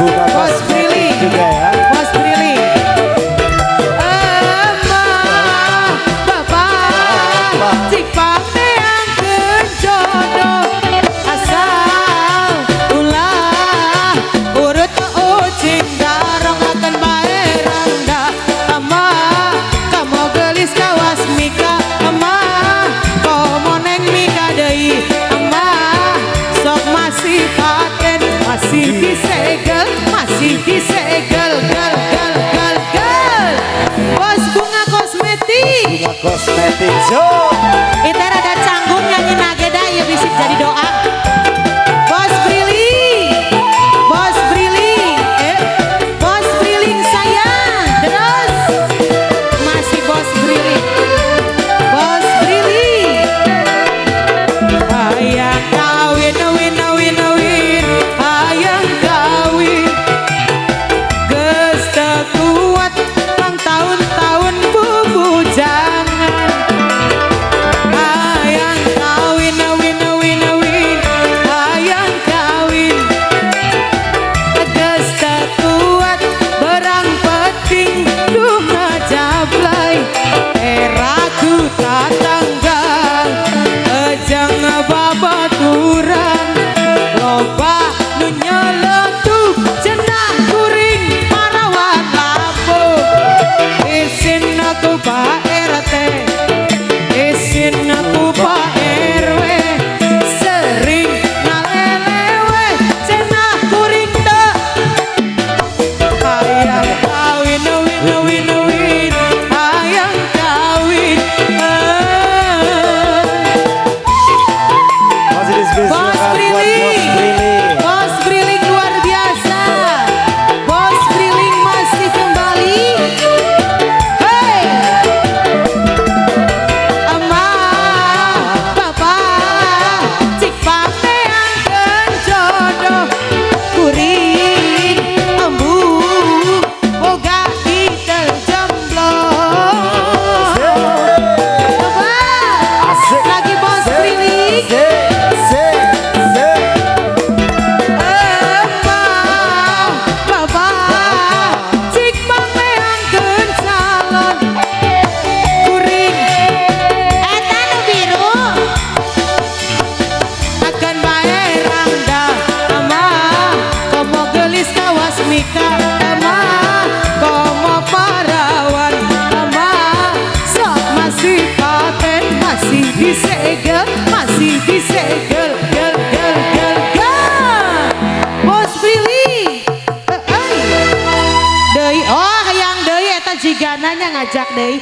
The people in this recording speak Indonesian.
Bunga Kosmetik juga ya. Bos Prilly. Emak, bapak, cik pameang jodoh. Asal ulah urut ucing darong akan bae rangga. Emak, kamu gelis kawas Mika. Emak, komo neng Mika deui. Emak, sok masih paten, masih disegel, masih disegel, gel, gel, gel, gel. Bos Bunga Kosmetik. Bunga Kosmetik so. Itu rada canggung nyanyi nageda ya bisa jadi doa. Bos Prilly, Bos Prilly, Bos Prilly sayang. Terus masih Bos Prilly, Bos Prilly. Ayang kawin, win, win, win. Ayang kawin, geus teu kuat ulang tahun-tahun bubu jangan. Ayang kawin, win, win, win. Ayang kawin, geus teu kuat berang peting duh ngajablay. Ragu tatanggang ejeng babaturan loba nu nyeletuk cenah kuring parawan lapo. Isin aku Pak RT, isin aku Pak RW, sering ngalelewe cenah kuring teu. Ayang kawin, win, win, win. Ayang kawin. Masih Bos dispesialkan buat Prilly, Bos Prilly. Bos Prilly luar biasa. Bos Prilly masih kembali. Hey, emak, bapak, cik pameangkeun jodoh. Kuring, embung, boga kitel jemblong. Asik. Lagi Bos Prilly. Se. Emak, bapak, cik pameangkeun calon. Kuring, eta nu biru akan bae rangga. Emak, komo gelis kawas Mika. Emak, komo parawan. Emak, sok masih paten, masih disegel, masih disegel, gel, gel, gel, gel. Bos Prilly, deui, oh yang deui eta jigananya ngajak deui.